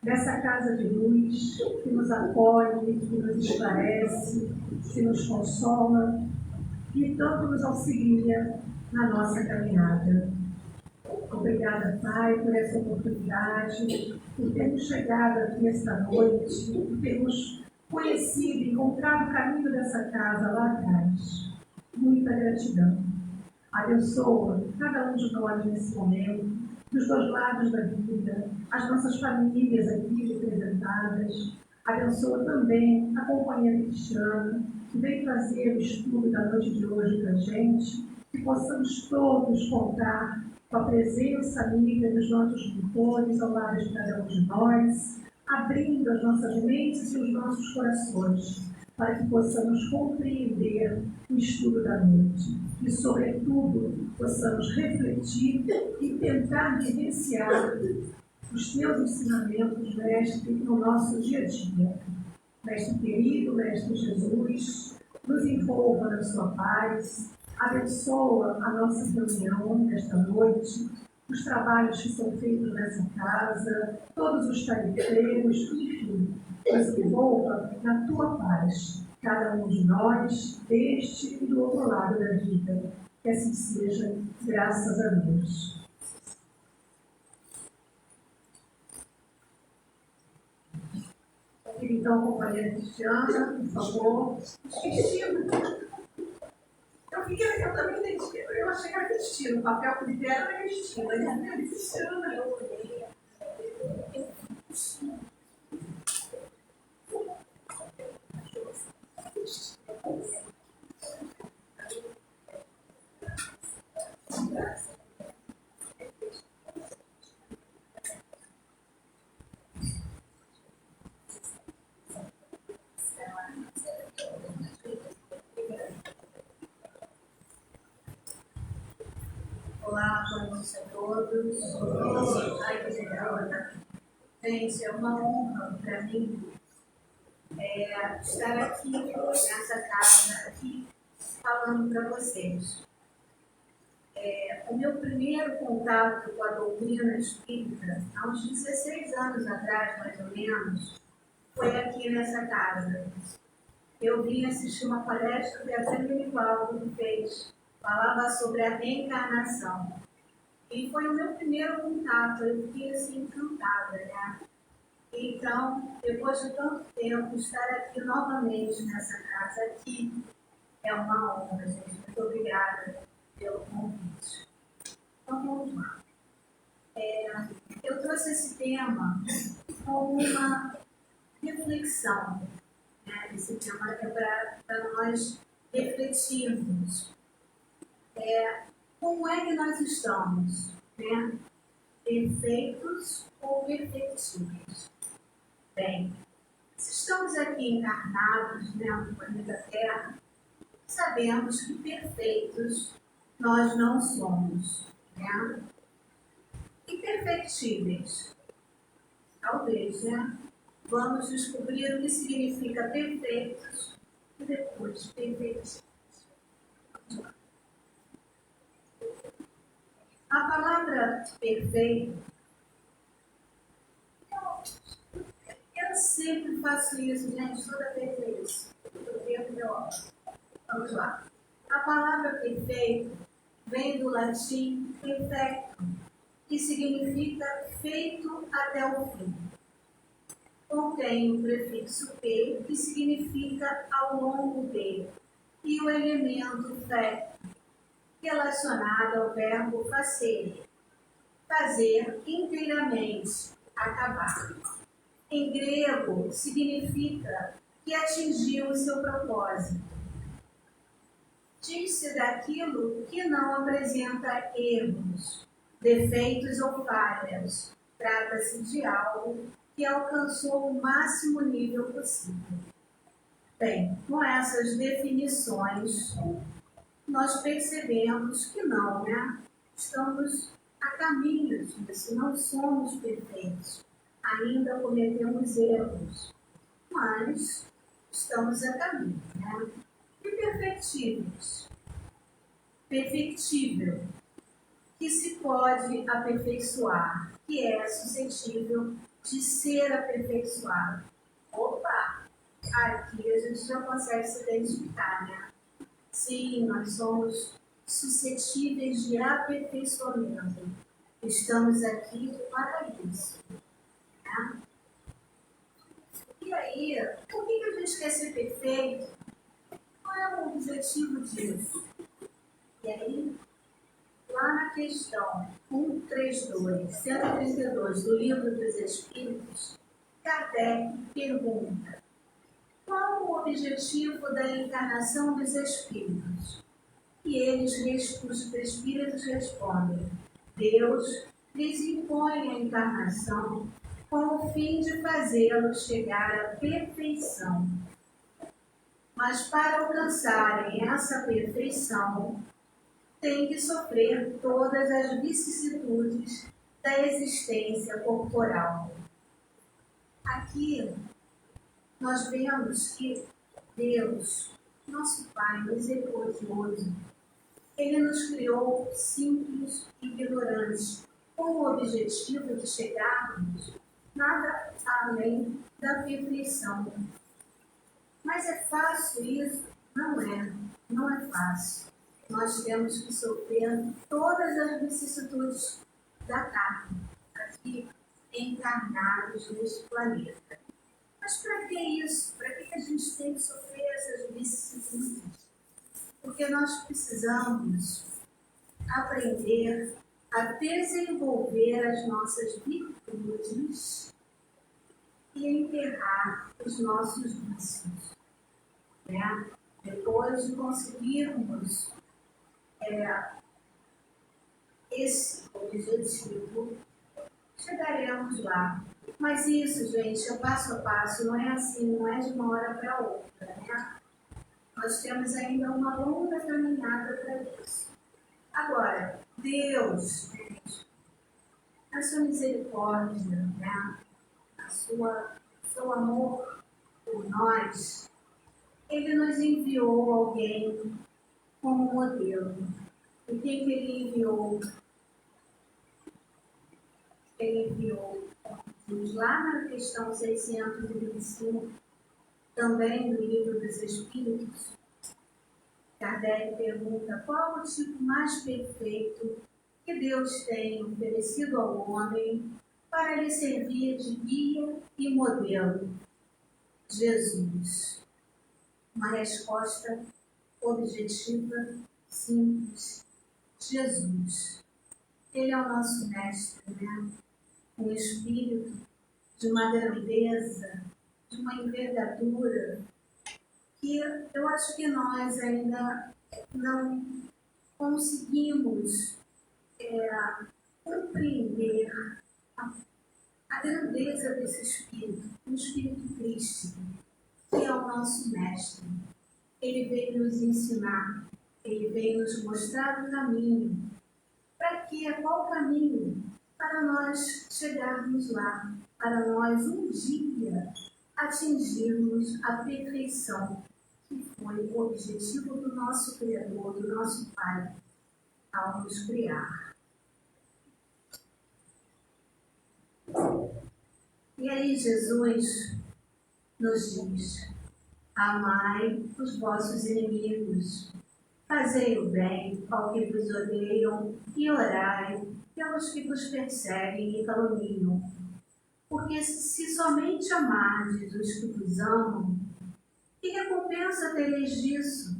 dessa casa de luz que nos acolhe, que nos esclarece, que nos consola e tanto nos auxilia na nossa caminhada. Obrigada, Pai, por essa oportunidade, por termos chegado aqui esta noite, por termos conhecido e encontrado o caminho dessa casa lá atrás. Muita gratidão. Abençoa cada um de nós nesse momento, dos dois lados da vida, as nossas famílias aqui representadas. Abençoa também a companhia Cristiana, que veio trazer o estudo da noite de hoje para a gente, que possamos todos contar com a presença amiga dos nossos mentores ao lado de cada um de nós, abrindo as nossas mentes e os nossos corações, para que possamos compreender o estudo da noite e, sobretudo, possamos refletir e tentar vivenciar os teus ensinamentos, Mestre, no nosso dia a dia. Mestre querido, Mestre Jesus, nos envolva na sua paz, abençoa a nossa reunião nesta noite, os trabalhos que são feitos nessa casa, todos os tarefeiros, enfim, nos envolva na tua paz, cada um de nós, deste e do outro lado da vida. Que assim seja, graças a Deus. Então, companheira Cristiana, por favor. Cristina. Eu também entendi. Eu achei que era Cristina. O papel que deram era Cristina. Era Cristiana. Olá, boa noite a todos. Ai, que legal. Gente, é uma honra para mim estar aqui nessa casa, aqui, falando para vocês. O meu primeiro contato com a doutrina espírita, há uns 16 anos atrás, mais ou menos, foi aqui nessa casa. Eu vim assistir uma palestra que a Zé Menivaldo fez. Falava sobre a reencarnação. E foi o meu primeiro contato, eu fiquei assim encantada, né? Então, depois de tanto tempo, estar aqui novamente nessa casa aqui é uma honra, gente. Muito obrigada pelo convite. Então, vamos lá. Eu trouxe esse tema como uma reflexão, né? Esse tema é para nós refletirmos. Como é que nós estamos, né? Perfeitos ou perfectíveis? Bem, se estamos aqui encarnados, né, no planeta Terra, sabemos que perfeitos nós não somos, né? E perfectíveis? Talvez, né? Vamos descobrir o que significa perfeitos e depois perfeitíveis. A palavra perfeito, eu sempre faço isso, gente, toda vez é isso. Vamos lá. A palavra perfeito vem do latim perfectum, que significa feito até o fim. Contém o prefixo P, que significa ao longo de, e o elemento fecto, relacionado ao verbo fazer inteiramente, acabar. Em grego, significa que atingiu o seu propósito. Diz-se daquilo que não apresenta erros, defeitos ou falhas. Trata-se de algo que alcançou o máximo nível possível. Bem, com essas definições, nós percebemos que não, né? Estamos a caminho disso, não somos perfeitos, ainda cometemos erros, mas estamos a caminho, né? E perfectíveis? Perfectível, que se pode aperfeiçoar, que é suscetível de ser aperfeiçoado. Opa! Aqui a gente já consegue se identificar, né? Sim, nós somos suscetíveis de aperfeiçoamento. Estamos aqui para isso. Né? E aí, por que a gente quer ser perfeito? Qual é o objetivo disso? E aí, lá na questão 132 do Livro dos Espíritos, Kardec pergunta: qual o objetivo da encarnação dos espíritos? E os espíritos respondem: Deus lhes impõe a encarnação com o fim de fazê-los chegar à perfeição. Mas para alcançarem essa perfeição, têm que sofrer todas as vicissitudes da existência corporal. Aqui nós vemos que Deus, nosso Pai misericordioso, Ele nos criou simples e ignorantes, com o objetivo de chegarmos nada além da perfeição. Mas é fácil isso? Não é fácil. Nós temos que sofrer todas as vicissitudes da carne, aqui encarnados neste planeta. Mas para que isso? Para que a gente tem que sofrer essas vicissitudes? Porque nós precisamos aprender a desenvolver as nossas virtudes e enterrar os nossos vícios. Né? Depois de conseguirmos esse objetivo, chegaremos lá. Mas isso, gente, é passo a passo, não é assim, não é de uma hora para outra. Né? Nós temos ainda uma longa caminhada para isso. Agora, Deus, gente, a sua misericórdia, né? Seu amor por nós, Ele nos enviou alguém como modelo. E quem que Ele enviou? Ele enviou, diz lá na questão 625, também do Livro dos Espíritos, Kardec pergunta: qual o tipo mais perfeito que Deus tem oferecido ao homem para lhe servir de guia e modelo? Jesus. Uma resposta objetiva, simples. Jesus. Ele é o nosso mestre, né? Um espírito de uma grandeza, de uma envergadura, que eu acho que nós ainda não conseguimos compreender a grandeza desse Espírito, um Espírito Cristo, que é o nosso Mestre. Ele veio nos ensinar, ele veio nos mostrar o caminho. Para quê? Qual o caminho? Para nós chegarmos lá, para nós um dia atingirmos a perfeição, que foi o objetivo do nosso Criador, do nosso Pai, ao nos criar. E aí Jesus nos diz: amai os vossos inimigos, fazei o bem ao que vos odeiam e orai pelos que vos perseguem e caluniam. Porque se somente amardes os que vos amam, que recompensa tereis disso?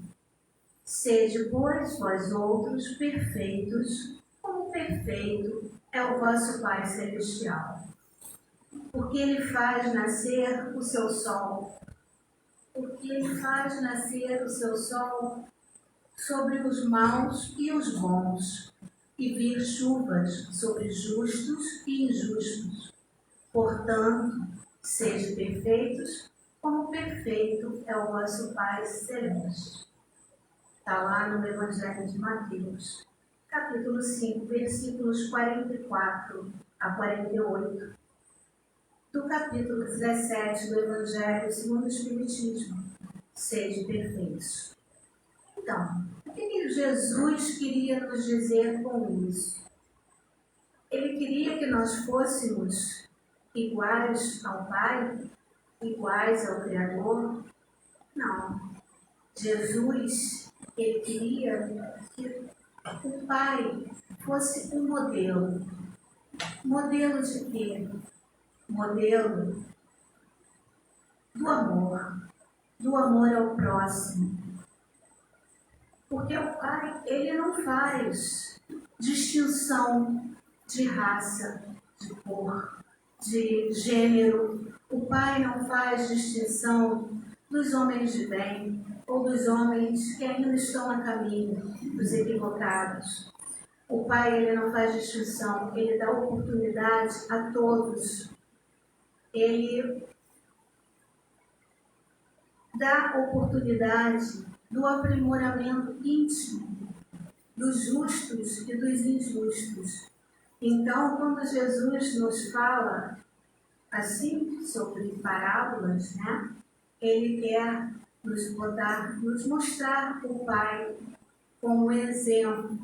Sede, pois, vós outros perfeitos, como perfeito é o vosso Pai Celestial. Porque Ele faz nascer o seu sol. Porque Ele faz nascer o seu sol sobre os maus e os bons, e vir chuvas sobre justos e injustos. Portanto, sede perfeitos, como perfeito é o vosso Pai Celeste. Está lá no Evangelho de Mateus, capítulo 5, versículos 44 a 48. Do capítulo 17 do Evangelho segundo o Espiritismo, sede perfeitos. Então, o que Jesus queria nos dizer com isso? Ele queria que nós fôssemos iguais ao Pai, iguais ao Criador? Não. Jesus, ele queria que o Pai fosse um modelo. Modelo de quê? Modelo do amor ao próximo. Porque o Pai, ele não faz distinção de raça, de cor, de gênero. O Pai não faz distinção dos homens de bem ou dos homens que ainda estão a caminho, dos equivocados. O Pai, ele não faz distinção, ele dá oportunidade a todos. Ele dá oportunidade do aprimoramento íntimo dos justos e dos injustos. Então, quando Jesus nos fala assim sobre parábolas, né, ele quer nos mostrar o Pai como um exemplo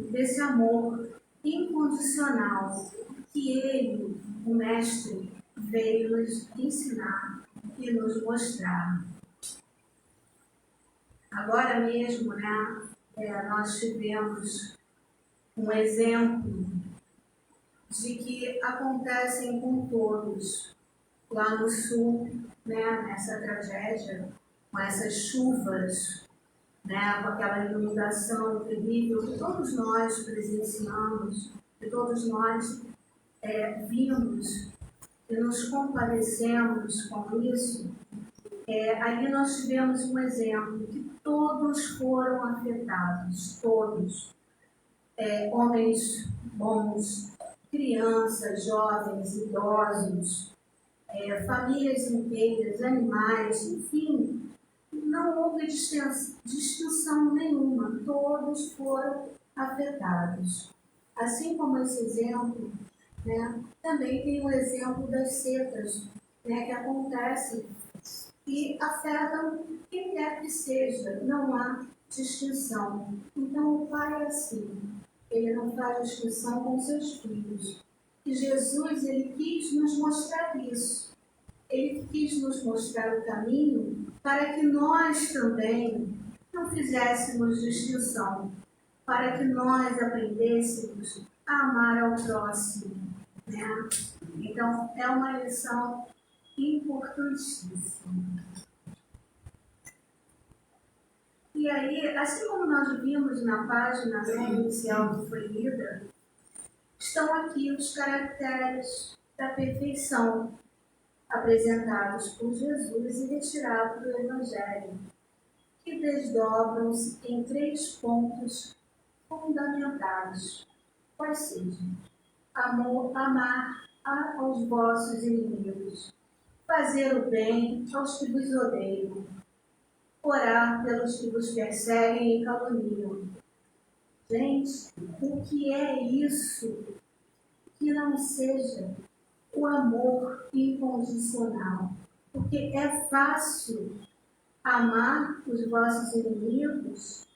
desse amor incondicional que ele, o Mestre, veio nos ensinar e nos mostrar. Agora mesmo, né, nós tivemos um exemplo de que acontecem com todos lá no sul, né, nessa tragédia, com essas chuvas, né, com aquela inundação terrível que todos nós presenciamos, que todos nós vimos e nos compadecemos com isso. Ali nós tivemos um exemplo que todos foram afetados, todos. Homens bons, crianças, jovens, idosos, famílias inteiras, animais, enfim, não houve distinção nenhuma, todos foram afetados. Assim como esse exemplo, né, também tem o exemplo das secas, né, que acontecem e afetam quem quer que seja, não há distinção. Então o Pai é assim, ele não faz distinção com seus filhos. E Jesus, ele quis nos mostrar isso. Ele quis nos mostrar o caminho para que nós também não fizéssemos distinção, para que nós aprendêssemos a amar ao próximo, né? Então, é uma lição importantíssima. E aí, assim como nós vimos na página, né, inicial que foi lida, estão aqui os caracteres da perfeição apresentados por Jesus e retirados do Evangelho, que desdobram-se em 3 pontos fundamentais, quais sejam: amar aos vossos inimigos, fazer o bem aos que vos odeiam, orar pelos que vos perseguem e caluniam. Gente, o que é isso que não seja o amor incondicional? Porque é fácil amar os vossos inimigos,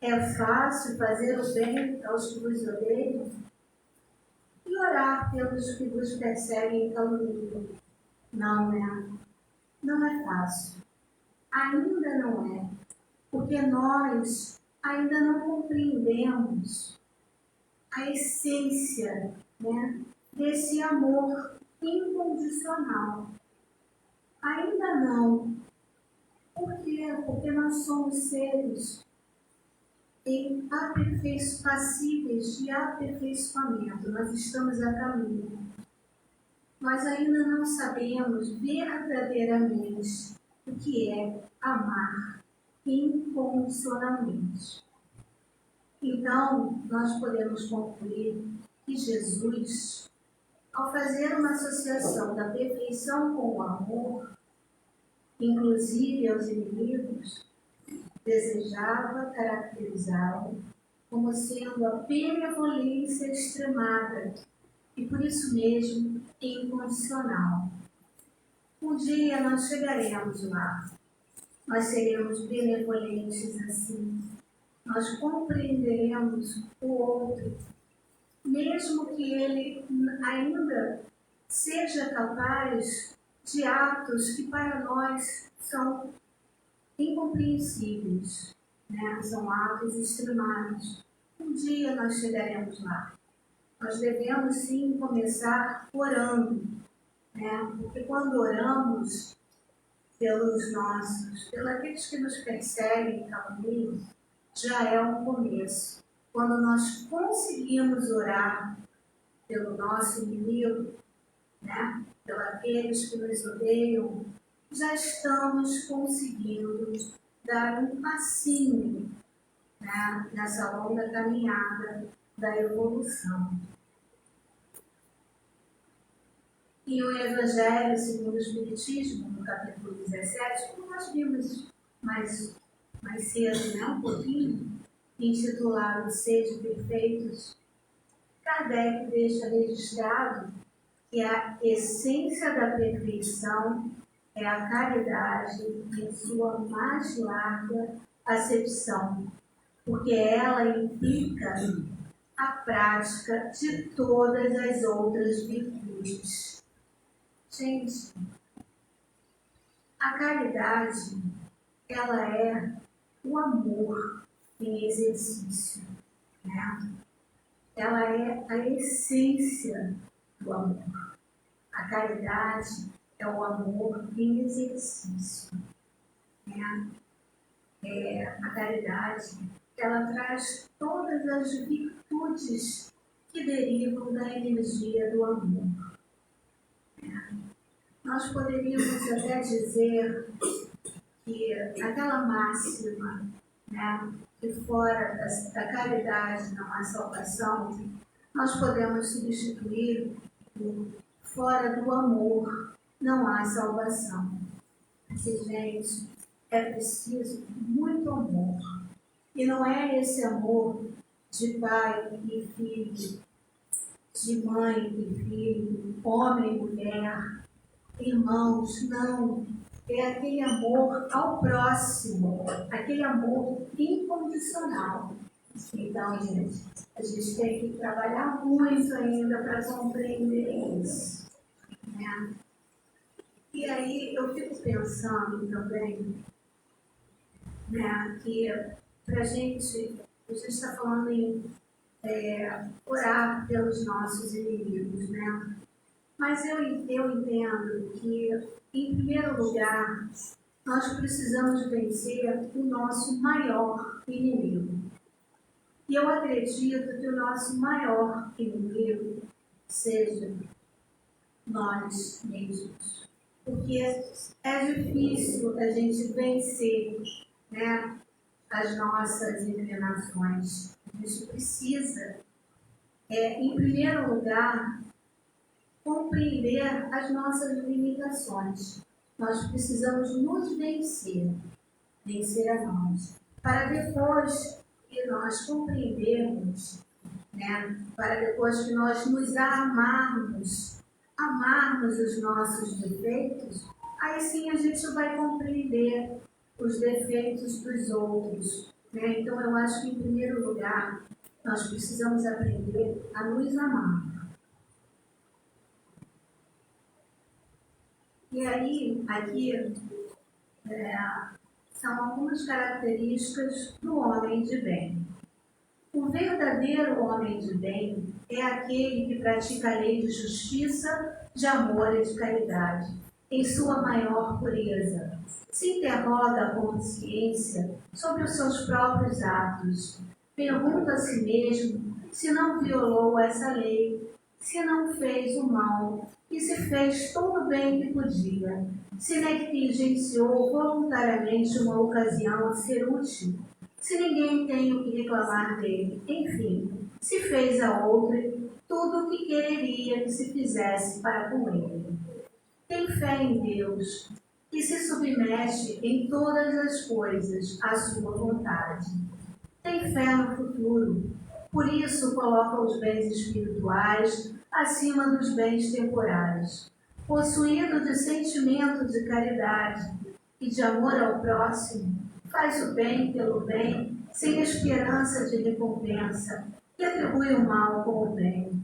é fácil fazer o bem aos que vos odeiam e orar pelos que vos perseguem e caluniam. Não é. Não é fácil. Ainda não é. Porque nós ainda não compreendemos a essência, né, desse amor incondicional. Ainda não. Por quê? Porque nós somos seres passíveis de aperfeiçoamento. Nós estamos a caminho. Nós ainda não sabemos verdadeiramente o que é amar incondicionalmente. Então, nós podemos concluir que Jesus, ao fazer uma associação da perfeição com o amor, inclusive aos inimigos, desejava caracterizá-lo como sendo a benevolência extremada e, por isso mesmo, incondicional. Um dia nós chegaremos lá, nós seremos benevolentes assim, nós compreenderemos o outro mesmo que ele ainda seja capaz de atos que para nós são incompreensíveis, né? São atos extremados. Um dia nós chegaremos lá. Nós devemos sim começar orando, né? Porque quando oramos pelos aqueles que nos perseguem e caluniam, já é um começo. Quando nós conseguimos orar pelo nosso inimigo, né? Pelos aqueles que nos odeiam, já estamos conseguindo dar um passinho, né? Nessa longa caminhada da evolução. E o Evangelho segundo o Espiritismo, no capítulo 17, como nós vimos mais cedo, né? Um pouquinho, intitulado Sede Perfeitos, Kardec deixa registrado que a essência da perfeição é a caridade em sua mais larga acepção, porque ela implica a prática de todas as outras virtudes. Gente, a caridade, ela é o amor em exercício, né? Ela é a essência do amor. A caridade é o amor em exercício, né? A caridade, ela traz todas as virtudes que derivam da energia do amor. Nós poderíamos até dizer que aquela máxima, né, que fora da caridade não há salvação, nós podemos substituir por fora do amor não há salvação. Porque, gente, é preciso muito amor. E não é esse amor de pai e filho, de mãe e filho, homem e mulher, irmãos, não. É aquele amor ao próximo, aquele amor incondicional. Então, gente, a gente tem que trabalhar muito ainda para compreender isso, né? E aí eu fico pensando também, né, que para a gente está falando em orar pelos nossos inimigos, né? Mas eu entendo que, em primeiro lugar, nós precisamos vencer o nosso maior inimigo. E eu acredito que o nosso maior inimigo seja nós mesmos. Porque é difícil a gente vencer, né, as nossas inclinações. A gente precisa, em primeiro lugar, compreender as nossas limitações. Nós precisamos nos vencer a nós, para depois que nós compreendermos, né, para depois que nós nos amarmos os nossos defeitos, aí sim a gente vai compreender os defeitos dos outros, né? Então eu acho que, em primeiro lugar, nós precisamos aprender a nos amar. E aí, aqui, são algumas características do homem de bem. O verdadeiro homem de bem é aquele que pratica a lei de justiça, de amor e de caridade, em sua maior pureza. Se interroga a consciência sobre os seus próprios atos. Pergunta a si mesmo se não violou essa lei, se não fez o mal e se fez todo o bem que podia, se negligenciou voluntariamente uma ocasião a ser útil, se ninguém tem o que reclamar dele, enfim, se fez a outrem tudo o que quereria que se fizesse para com ele. Tem fé em Deus, que se submete em todas as coisas à sua vontade. Tem fé no futuro, por isso coloca os bens espirituais acima dos bens temporais. Possuído de sentimento de caridade e de amor ao próximo, faz o bem pelo bem, sem esperança de recompensa, que atribui o mal como bem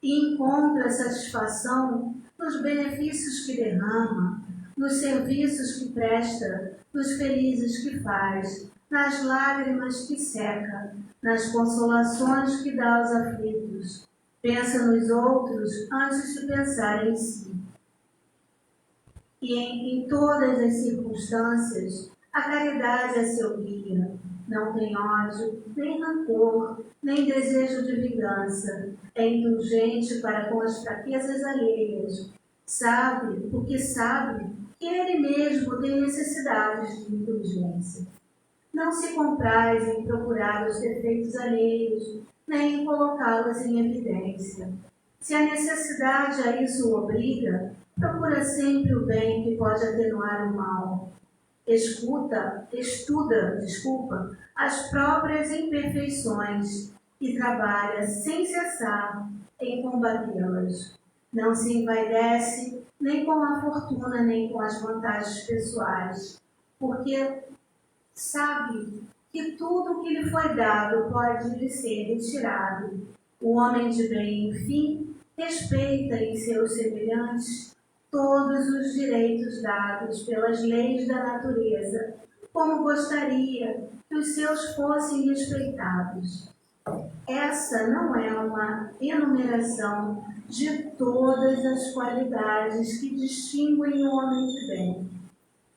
e encontra satisfação nos benefícios que derrama, nos serviços que presta, nos felizes que faz, nas lágrimas que seca, nas consolações que dá aos aflitos. Pensa nos outros antes de pensar em si. E em todas as circunstâncias, a caridade é seu guia. Não tem ódio, nem rancor, nem desejo de vingança. É indulgente para com as fraquezas alheias. Sabe, porque sabe que ele mesmo tem necessidades de indulgência. Não se compraz em procurar os defeitos alheios, nem em colocá-los em evidência. Se a necessidade a isso o obriga, procura sempre o bem que pode atenuar o mal. Estuda, as próprias imperfeições e trabalha sem cessar em combatê-las. Não se envaidece nem com a fortuna, nem com as vantagens pessoais, porque sabe que tudo que lhe foi dado pode lhe ser retirado. O homem de bem, enfim, respeita em seus semelhantes todos os direitos dados pelas leis da natureza, como gostaria que os seus fossem respeitados. Essa não é uma enumeração de todas as qualidades que distinguem o homem de bem,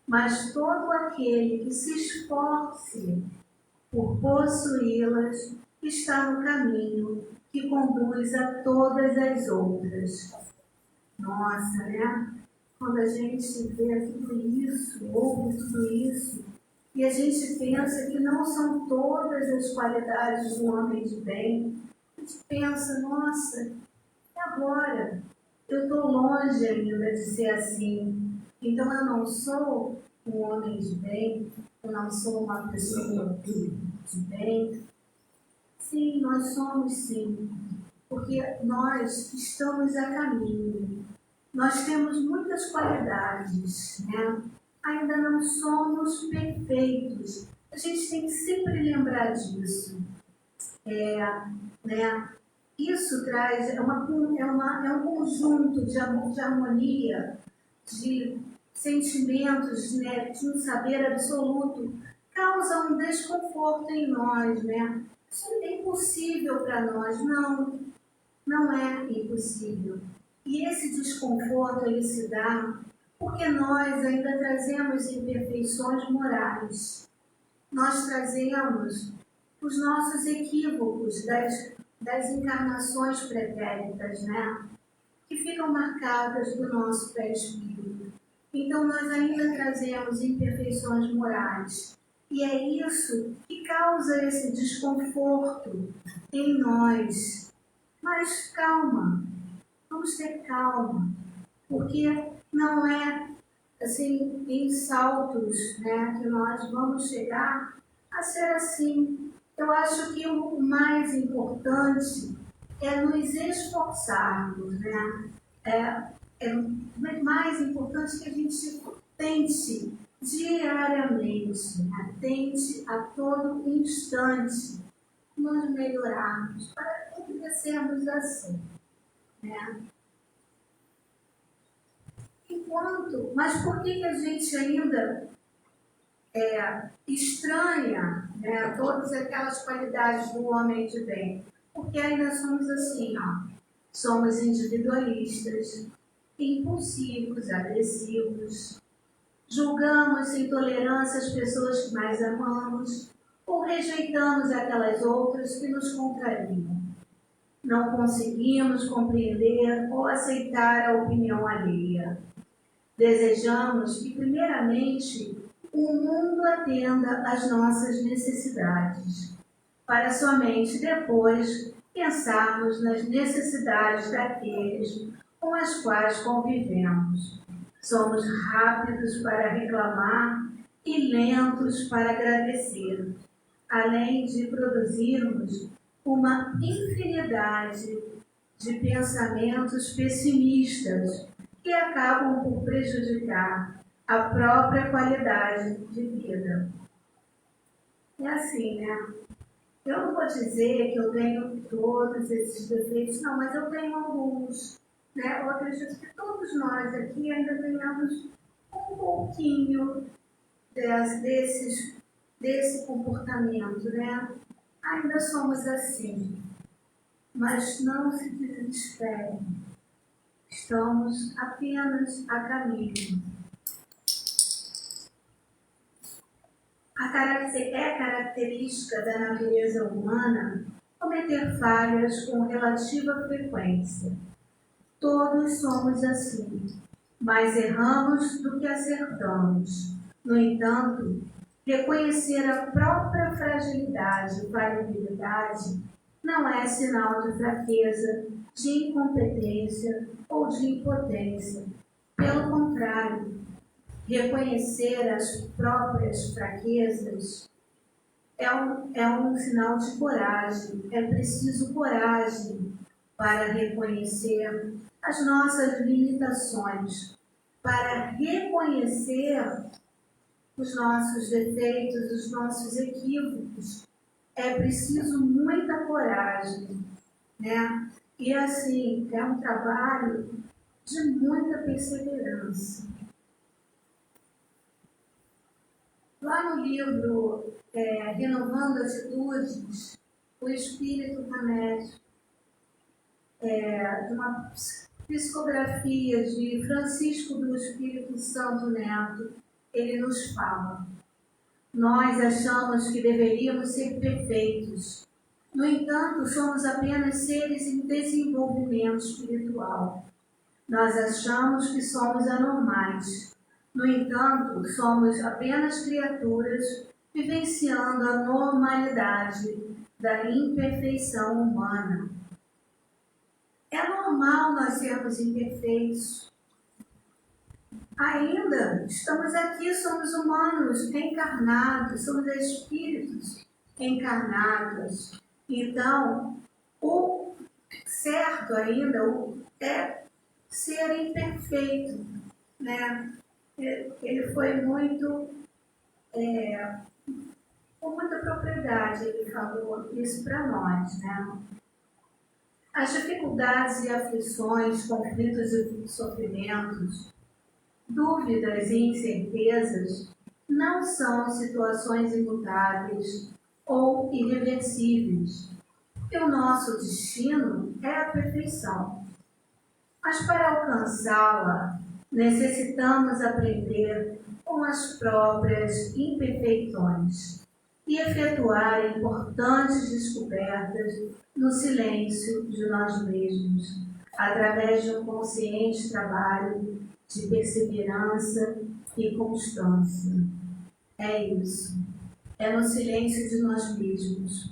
mas todo aquele que se esforce por possuí-las está no caminho que conduz a todas as outras. Nossa, né? Quando a gente vê tudo isso, ouve tudo isso, e a gente pensa que não são todas as qualidades do homem de bem, a gente pensa, nossa, e agora? Eu estou longe ainda de ser assim. Então eu não sou um homem de bem, eu não sou uma pessoa de bem. Sim, nós somos sim, porque nós estamos a caminho. Nós temos muitas qualidades, né? Ainda não somos perfeitos. A gente tem que sempre lembrar disso. Né? Isso traz é um conjunto de harmonia, de sentimentos, né, de um saber absoluto, causa um desconforto em nós, né? Isso é impossível para nós, não é impossível. E esse desconforto ele se dá porque nós ainda trazemos imperfeições morais. Nós trazemos os nossos equívocos das encarnações pretéritas, né? Que ficam marcadas do nosso pré-espírito. Então, nós ainda trazemos imperfeições morais. E é isso que causa esse desconforto em nós. Mas calma, vamos ter calma, porque não é assim em saltos, né, que nós vamos chegar a ser assim. Eu acho que o mais importante é nos esforçarmos, né? É mais importante que a gente tente diariamente, né? Tente a todo instante nos melhorarmos para acontecermos assim, né? Mas por que a gente ainda estranha, né, todas aquelas qualidades do homem de bem? Porque ainda somos assim, ó, somos individualistas, impulsivos, agressivos, julgamos sem tolerância as pessoas que mais amamos ou rejeitamos aquelas outras que nos contrariam. Não conseguimos compreender ou aceitar a opinião alheia. Desejamos que, primeiramente, o mundo atenda às nossas necessidades, para somente depois pensarmos nas necessidades daqueles com as quais convivemos. Somos rápidos para reclamar e lentos para agradecer, além de produzirmos uma infinidade de pensamentos pessimistas que acabam por prejudicar a própria qualidade de vida. É assim, né? Eu não vou dizer que eu tenho todos esses defeitos, não, mas eu tenho alguns. Né? Eu acredito que todos nós aqui ainda tenhamos um pouquinho desse comportamento, né? Ainda somos assim, mas não se desespere. Estamos apenas a caminho. É característica da natureza humana cometer falhas com relativa frequência. Todos somos assim, mais erramos do que acertamos. No entanto, reconhecer a própria fragilidade e falhabilidade não é sinal de fraqueza, de incompetência ou de impotência. Pelo contrário, reconhecer as próprias fraquezas é um sinal de coragem. É preciso coragem para reconhecer as nossas limitações, para reconhecer os nossos defeitos, os nossos equívocos. É preciso muita coragem, né? E assim, é um trabalho de muita perseverança. Lá no livro Renovando Atitudes, o Espírito Remédio, de uma psicografia de Francisco do Espírito Santo Neto, ele nos fala: nós achamos que deveríamos ser perfeitos. No entanto, somos apenas seres em desenvolvimento espiritual. Nós achamos que somos anormais. No entanto, somos apenas criaturas vivenciando a normalidade da imperfeição humana. É normal nós sermos imperfeitos. Ainda estamos aqui, somos humanos encarnados, somos espíritos encarnados. Então, o certo ainda é ser imperfeito, né? Ele foi muito, com muita propriedade, ele falou isso para nós, né? As dificuldades e aflições, conflitos e sofrimentos, dúvidas e incertezas não são situações imutáveis ou irreversíveis. E o nosso destino é a perfeição. Mas para alcançá-la, necessitamos aprender com as próprias imperfeições e efetuar importantes descobertas no silêncio de nós mesmos, através de um consciente trabalho de perseverança e constância. É isso. É no silêncio de nós mesmos.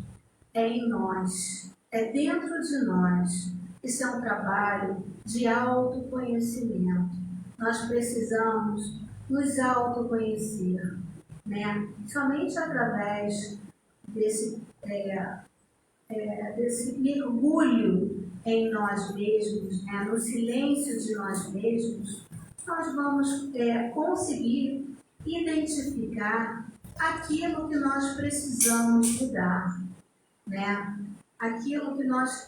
É em nós. É dentro de nós. Isso é um trabalho de autoconhecimento. Nós precisamos nos autoconhecer, né? Somente através desse mergulho em nós mesmos, né? No silêncio de nós mesmos, nós vamos conseguir identificar aquilo que nós precisamos mudar, né? Aquilo que nós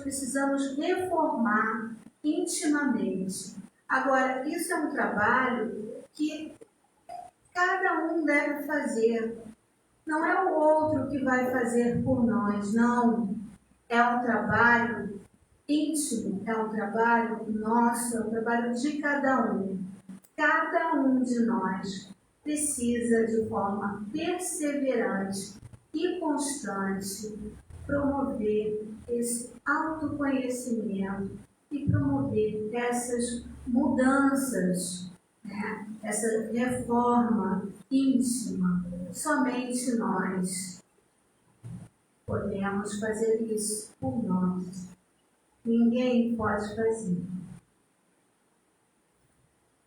precisamos reformar intimamente. Agora, isso é um trabalho que cada um deve fazer. Não é o outro que vai fazer por nós, não. É um trabalho íntimo, é um trabalho nosso, é um trabalho de cada um. Cada um de nós precisa, de forma perseverante e constante, promover esse autoconhecimento e promover essas mudanças, né? Essa reforma íntima. Somente nós podemos fazer isso por nós. Ninguém pode fazer.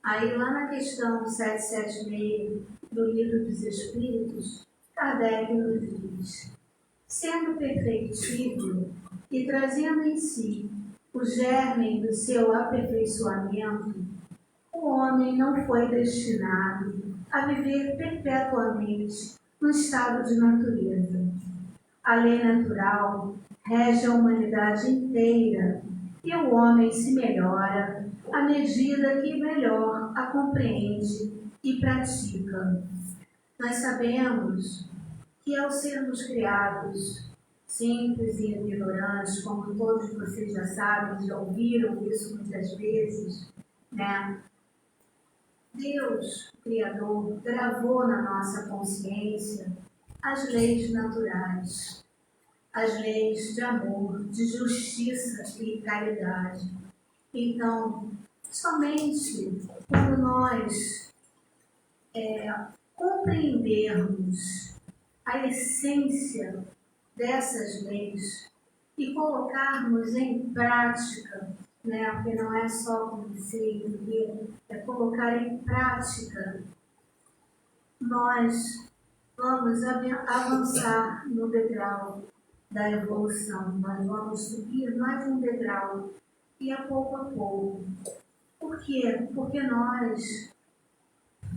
Aí, lá na questão 776 do Livro dos Espíritos, Kardec nos diz: sendo perfeitível e trazendo em si o germe do seu aperfeiçoamento, o homem não foi destinado a viver perpetuamente no estado de natureza. A lei natural rege a humanidade inteira e o homem se melhora à medida que melhor a compreende e pratica. Nós sabemos que ao sermos criados simples e ignorantes, como todos vocês já sabem, já ouviram isso muitas vezes, né? Deus, o Criador, gravou na nossa consciência as leis naturais, as leis de amor, de justiça e caridade. Então, somente quando nós compreendermos a essência dessas leis e colocarmos em prática, né, porque não é só conhecer e viver, é colocar em prática, nós vamos avançar no degrau da evolução, nós vamos subir mais um degrau e a pouco. Por quê? Porque nós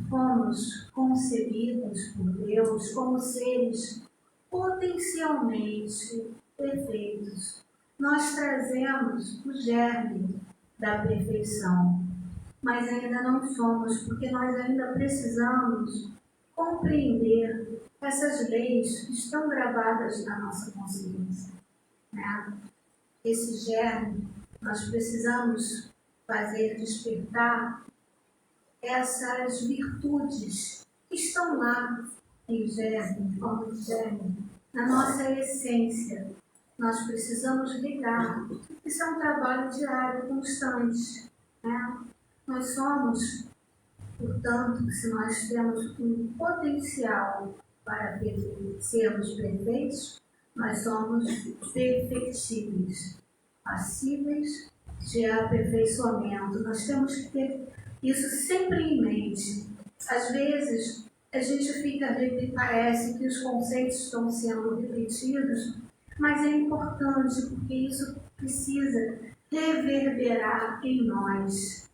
fomos concebidos por Deus como seres potencialmente perfeitos. Nós trazemos o germe da perfeição, mas ainda não somos, porque nós ainda precisamos compreender essas leis que estão gravadas na nossa consciência, né? Esse germe, nós precisamos fazer despertar essas virtudes que estão lá em germe, como germe, na nossa essência. Nós precisamos ligar. Isso é um trabalho diário, constante, né? Nós somos, portanto, se nós temos um potencial para sermos perfeitos, nós somos perfectíveis, passíveis de aperfeiçoamento. Nós temos que ter isso sempre em mente. Às vezes, a gente parece que os conceitos estão sendo repetidos, mas é importante porque isso precisa reverberar em nós,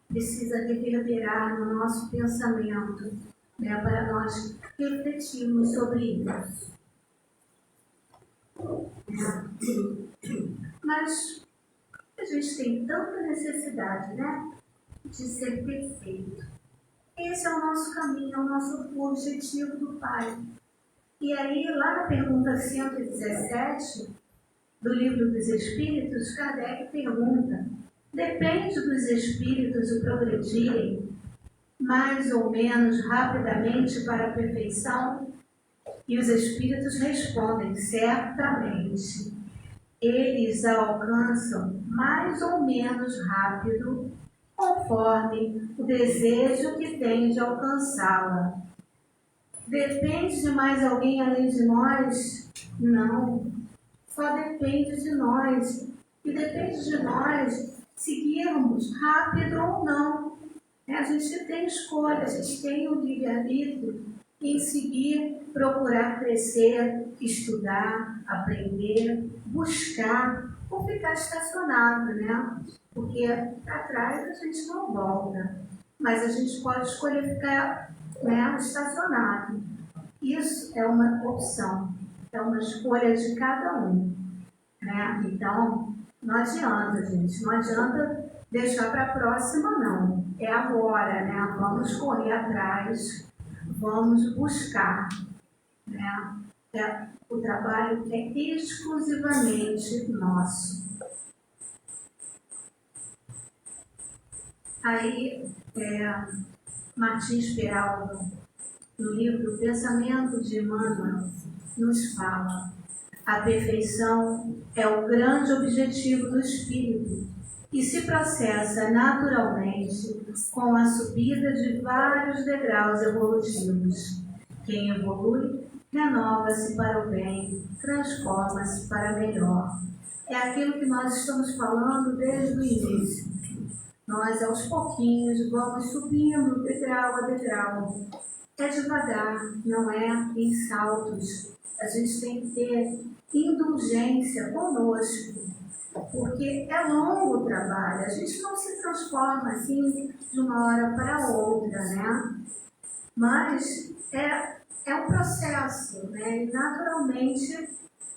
precisa reverberar no nosso pensamento, né, para nós refletirmos sobre isso. Mas a gente tem tanta necessidade, né, de ser perfeito. Esse é o nosso caminho, é o nosso objetivo do Pai. E aí, lá na pergunta 117 do Livro dos Espíritos, Kardec pergunta: depende dos espíritos o progredirem mais ou menos rapidamente para a perfeição? E os espíritos respondem: certamente. Eles a alcançam mais ou menos rápido, conforme o desejo que têm de alcançá-la. Depende de mais alguém além de nós? Não. Só depende de nós. E depende de nós seguirmos rápido ou não. A gente tem escolha, a gente tem o livre-arbítrio em seguir, procurar crescer, estudar, aprender, buscar, ou ficar estacionado, né? Porque para trás a gente não volta. Mas a gente pode escolher ficar, né, estacionado. Isso é uma opção, é uma escolha de cada um, né? Então, não adianta, gente, não adianta deixar para a próxima, não. É agora, né? Vamos correr atrás, vamos buscar, né? O trabalho é exclusivamente nosso. Aí, Martins Peralva, no livro Pensamento de Emmanuel, nos fala: a perfeição é o grande objetivo do espírito e se processa naturalmente com a subida de vários degraus evolutivos. Quem evolui renova-se para o bem, transforma-se para melhor. É aquilo que nós estamos falando desde o início. Nós, aos pouquinhos, vamos subindo degrau a degrau. É devagar, não é em saltos. A gente tem que ter indulgência conosco, porque é longo o trabalho. A gente não se transforma assim de uma hora para outra, né? Mas é um processo, né? E naturalmente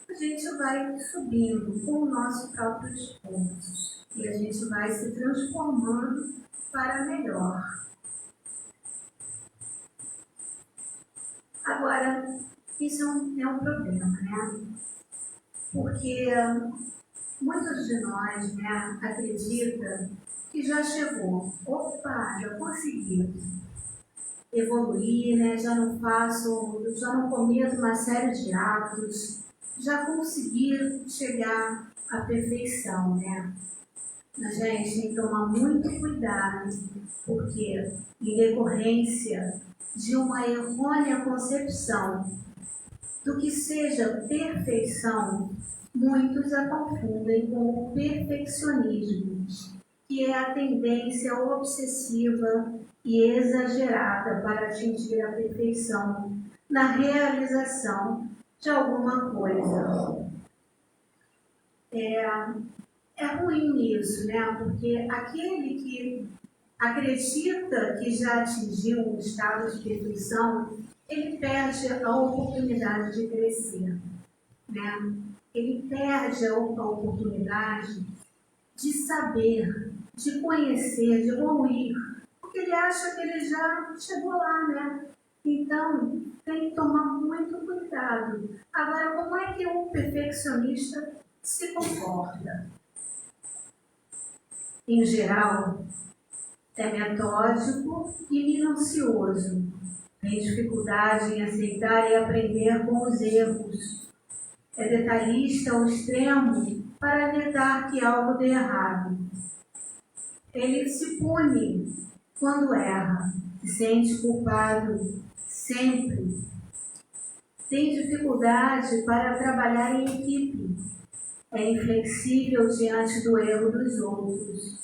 a gente vai subindo com o nosso próprio esforço e a gente vai se transformando para melhor. Agora, isso é um problema, né? Porque muitos de nós, né, acreditam que já chegou. Opa, já consegui evoluir, né? Já não cometo uma série de atos, já consegui chegar à perfeição, né? Mas, gente, tem que tomar muito cuidado, porque em decorrência de uma errônea concepção do que seja perfeição, muitos a confundem com o perfeccionismo, que é a tendência obsessiva e exagerada para atingir a perfeição na realização de alguma coisa. É ruim isso, né? Porque aquele que acredita que já atingiu um estado de perfeição, ele perde a oportunidade de crescer, né? Ele perde a oportunidade de saber, de conhecer, de evoluir, porque ele acha que ele já chegou lá, né? Então, tem que tomar muito cuidado. Agora, como é que um perfeccionista se comporta? Em geral, é metódico e minucioso. Tem dificuldade em aceitar e aprender com os erros. É detalhista ao extremo para evitar que algo dê errado. Ele se pune quando erra, se sente culpado sempre. Tem dificuldade para trabalhar em equipe. É inflexível diante do erro dos outros.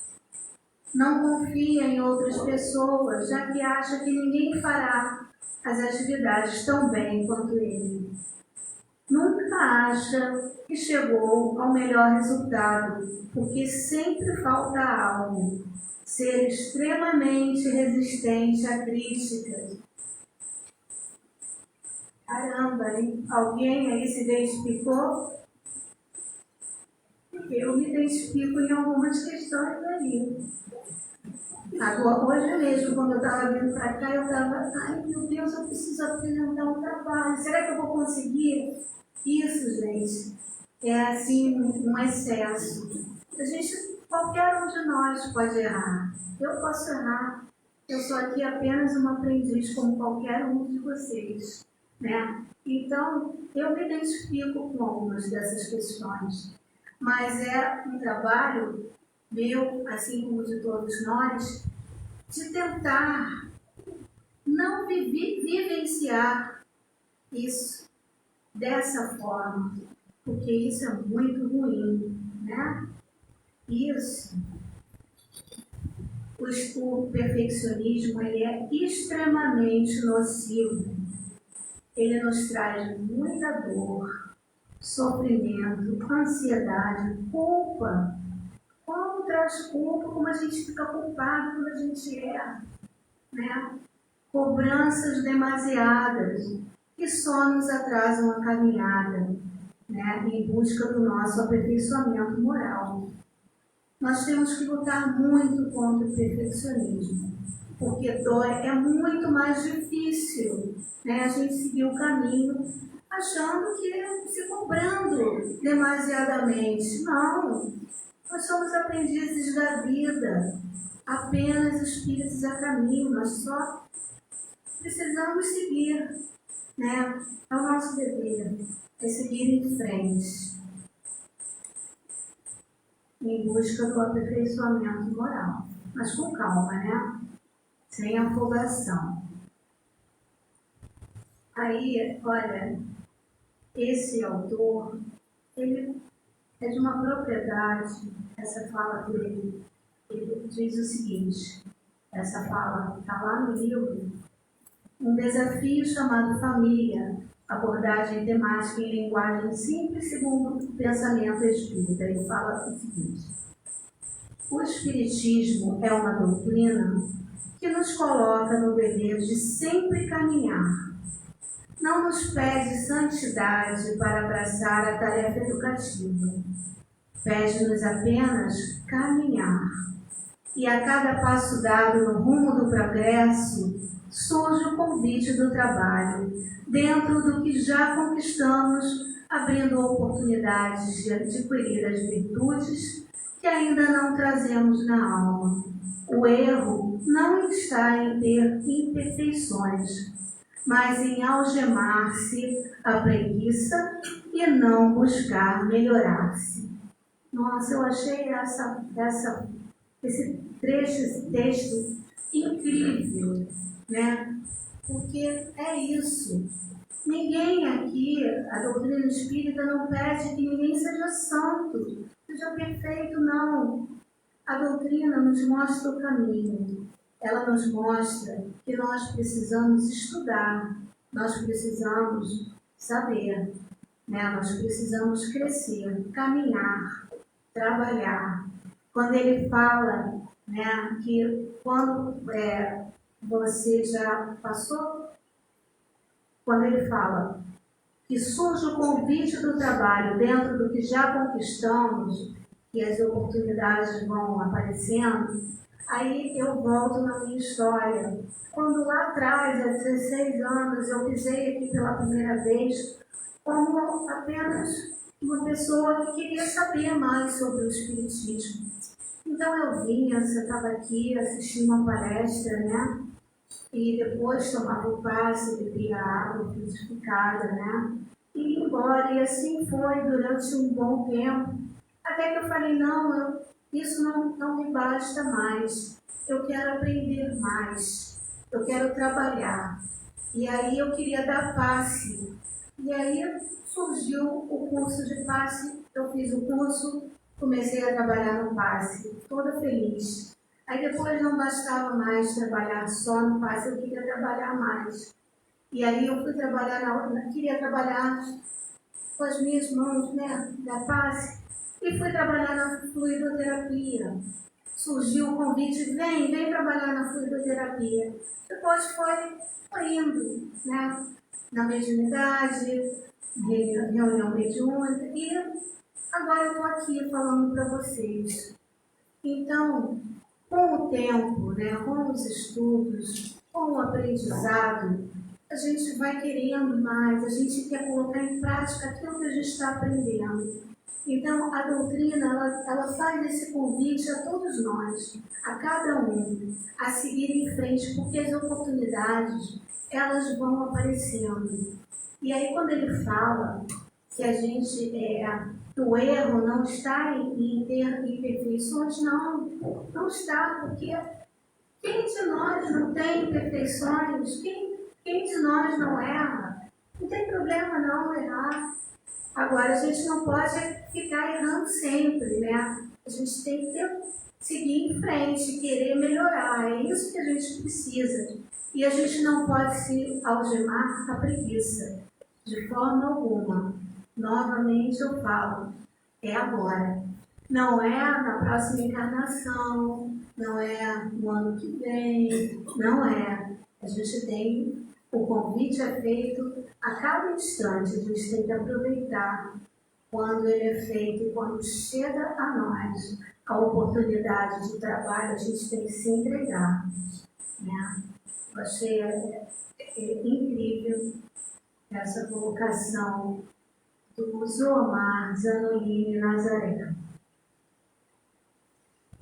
Não confia em outras pessoas, já que acha que ninguém fará as atividades tão bem quanto ele. Nunca acha que chegou ao melhor resultado, porque sempre falta algo. Ser extremamente resistente a críticas. Caramba, hein? Alguém aí se identificou? Eu me identifico em algumas questões ali. Agora, hoje mesmo, quando eu estava vindo para cá, eu estava, ai meu Deus, eu preciso apresentar um trabalho. Será que eu vou conseguir? Isso, gente, é assim um excesso. Qualquer um de nós pode errar. Eu posso errar. Eu sou aqui apenas uma aprendiz, como qualquer um de vocês, né? Então, eu me identifico com algumas dessas questões. Mas é um trabalho meu, assim como de todos nós, de tentar não vivenciar isso dessa forma, porque isso é muito ruim, né? Isso. O perfeccionismo, ele é extremamente nocivo. Ele nos traz muita dor, sofrimento, ansiedade, culpa. Como traz culpa, como a gente fica culpado quando a gente erra, né? Cobranças demasiadas que só nos atrasam a caminhada, né? Em busca do nosso aperfeiçoamento moral. Nós temos que lutar muito contra o perfeccionismo, porque é muito mais difícil, né? A gente seguir o caminho achando que se cobrando demasiadamente. Não, nós somos aprendizes da vida, apenas espíritos a caminho, nós só precisamos seguir, né? É o nosso dever, é seguir em frente, em busca do aperfeiçoamento moral, mas com calma, né? Sem afogação. Aí, olha, esse autor, ele é de uma propriedade, essa fala dele, ele diz o seguinte, essa fala está lá no livro, um desafio chamado família, abordagem temática em linguagem simples segundo o pensamento espírita. Ele fala o seguinte: o espiritismo é uma doutrina que nos coloca no dever de sempre caminhar, não nos pede santidade para abraçar a tarefa educativa. Pede-nos apenas caminhar. E a cada passo dado no rumo do progresso, surge o convite do trabalho, dentro do que já conquistamos, abrindo oportunidades de adquirir as virtudes que ainda não trazemos na alma. O erro não está em ter imperfeições, mas em algemar-se a preguiça e não buscar melhorar-se. Nossa, eu achei esse trecho, esse texto incrível, né? Porque é isso. Ninguém aqui, a doutrina espírita não pede que ninguém seja santo, seja perfeito, não. A doutrina nos mostra o caminho. Ela nos mostra que nós precisamos estudar, nós precisamos saber, né? Nós precisamos crescer, caminhar, trabalhar. Quando ele fala, né, que quando você já passou, quando ele fala que surge o convite do trabalho dentro do que já conquistamos, que as oportunidades vão aparecendo, aí eu volto na minha história. Quando lá atrás, há 16 anos, eu pisei aqui pela primeira vez como apenas uma pessoa que queria saber mais sobre o Espiritismo. Então eu vinha, sentava aqui, assistia uma palestra, né? E depois tomava o passe, bebia água frutificada, né? E ia embora. E assim foi durante um bom tempo. Até que eu falei, não, isso não me basta mais. Eu quero aprender mais. Eu quero trabalhar. E aí eu queria dar passe. E aí surgiu o curso de passe. Eu fiz o curso, comecei a trabalhar no passe, toda feliz. Aí depois não bastava mais trabalhar só no passe, eu queria trabalhar mais. E aí eu fui trabalhar queria trabalhar com as minhas mãos, né, da passe, e fui trabalhar na fluidoterapia. Surgiu o convite, vem trabalhar na fluidoterapia. Depois foi indo, né, na mediunidade, reunião mediúnica, e agora eu estou aqui falando para vocês. Então, com o tempo, né, com os estudos, com o aprendizado, a gente vai querendo mais, a gente quer colocar em prática aquilo que a gente está aprendendo. Então, a doutrina, ela faz esse convite a todos nós, a cada um, a seguir em frente, porque as oportunidades, elas vão aparecendo. E aí, quando ele fala que a gente, que o erro não está em ter imperfeições, não está, porque quem de nós não tem imperfeições? Quem de nós não erra? Não tem problema não errar. Agora, a gente não pode ficar errando sempre, né? A gente tem que seguir em frente, querer melhorar. É isso que a gente precisa. E a gente não pode se algemar à preguiça, de forma alguma. Novamente eu falo, é agora. Não é na próxima encarnação, não é no ano que vem, não é. A gente tem, o convite é feito a cada instante, a gente tem que aproveitar quando ele é feito e quando chega a nós a oportunidade de trabalho, a gente tem que se entregar, né? Eu achei incrível essa colocação do Zoomar Zanolini Nazaré.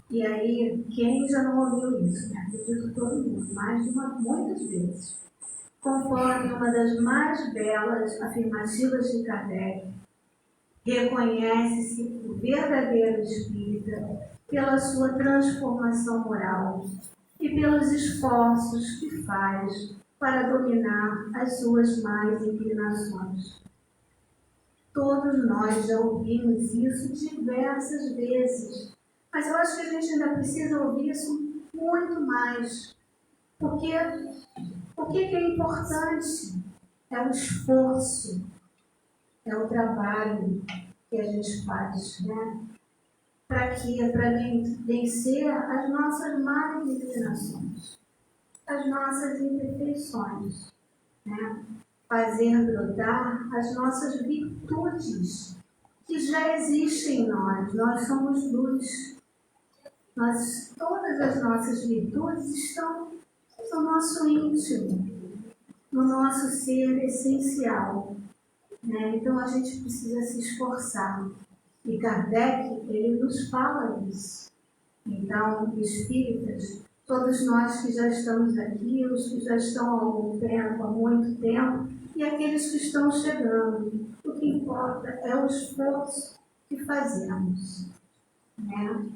E aí, quem já não ouviu isso? Né? Acredito todo mundo, muitas vezes. Conforme uma das mais belas afirmativas de Kardec, reconhece-se o verdadeiro espírita pela sua transformação moral e pelos esforços que faz para dominar as suas más inclinações. Todos nós já ouvimos isso diversas vezes, mas eu acho que a gente ainda precisa ouvir isso muito mais, porque o que é importante é o esforço, é o trabalho que a gente faz, né? Para vencer as nossas más inclinações, as nossas imperfeições, né? fazer brotar as nossas virtudes que já existem em nós. Nós somos luz. Todas as nossas virtudes estão no nosso íntimo, no nosso ser essencial, né? Então a gente precisa se esforçar. E Kardec, ele nos fala isso. Então, espíritas, todos nós que já estamos aqui, os que já estão há algum tempo, há muito tempo, e aqueles que estão chegando, o que importa é o esforço que fazemos, né?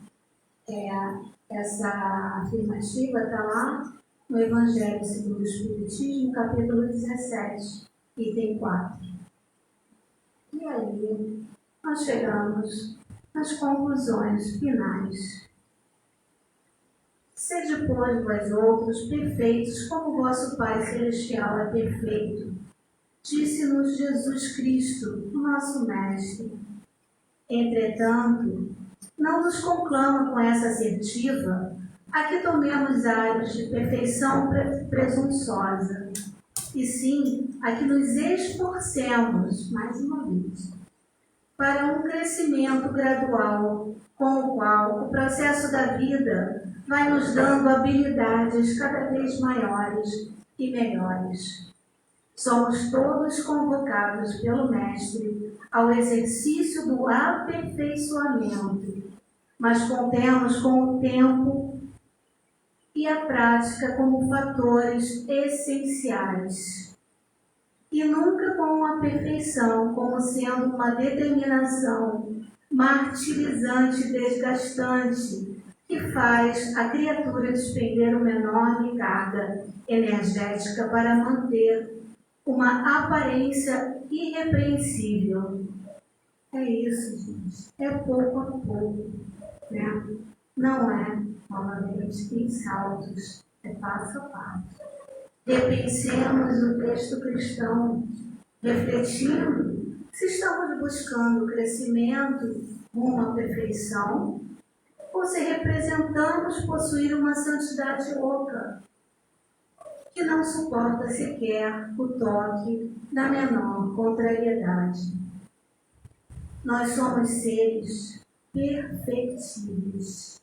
Essa afirmativa está lá no Evangelho segundo o Espiritismo, capítulo 17, item 4. E aí, nós chegamos às conclusões finais. Sede, pois, vós outros perfeitos, como vosso Pai Celestial é perfeito. Disse-nos Jesus Cristo, nosso Mestre. Entretanto, não nos conclama com essa assertiva a que tomemos ares de perfeição presunçosa, e sim a que nos esforcemos, mais uma vez, para um crescimento gradual, com o qual o processo da vida vai nos dando habilidades cada vez maiores e melhores. Somos todos convocados pelo Mestre ao exercício do aperfeiçoamento, mas contemos com o tempo e a prática como fatores essenciais, e nunca com a perfeição como sendo uma determinação martirizante e desgastante que faz a criatura despender uma enorme carga energética para manter uma aparência irrepreensível. É isso, gente. É pouco a pouco, né? Não é, novamente, em saltos, é passo a passo. Repensemos o texto cristão, refletindo se estamos buscando crescimento rumo à perfeição ou se representamos possuir uma santidade louca que não suporta sequer o toque da menor contrariedade. Nós somos seres perfectíveis,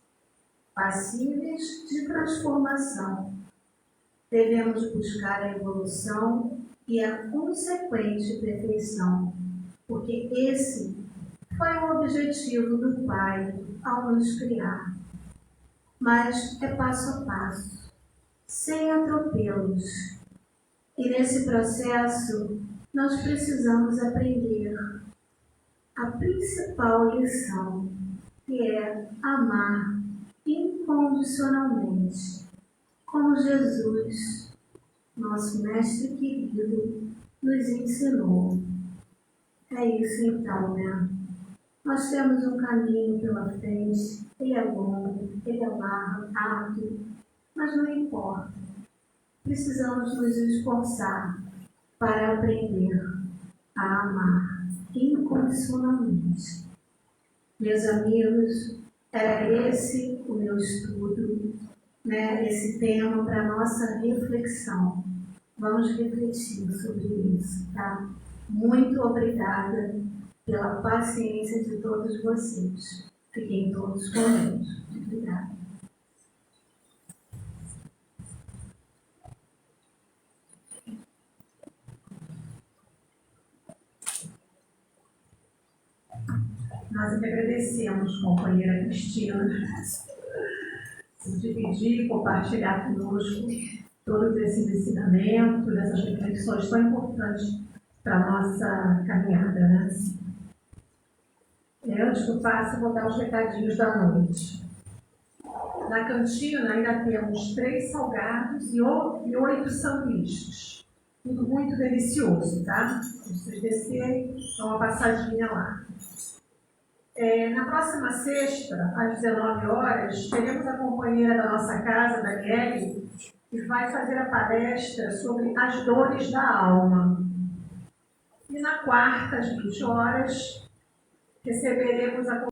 passíveis de transformação. Devemos buscar a evolução e a consequente perfeição, porque esse foi o objetivo do Pai ao nos criar. Mas é passo a passo, sem atropelos. E nesse processo, nós precisamos aprender a principal lição, que é amar incondicionalmente, como Jesus, nosso Mestre querido, nos ensinou. É isso então, né? Nós temos um caminho pela frente, ele é longo, ele é árduo, mas não importa. Precisamos nos esforçar para aprender a amar incondicionalmente. Meus amigos, era esse o meu estudo, né? Esse tema para nossa reflexão. Vamos refletir sobre isso, tá? Muito obrigada pela paciência de todos vocês. Fiquem todos com Deus. Obrigada. Nós que agradecemos, companheira Cristina, por dividir e compartilhar conosco todos esses ensinamentos, essas reflexões tão importantes para a nossa caminhada, né? Antes que eu passe, vou dar os recadinhos da noite. Na cantina ainda temos 3 salgados e 8 sanduíches. Tudo muito delicioso, tá? Se vocês descerem, dá uma passadinha lá. Na próxima sexta, às 19 horas, teremos a companheira da nossa casa, Daniele, que vai fazer a palestra sobre as dores da alma. E na quarta, às 20 horas, receberemos a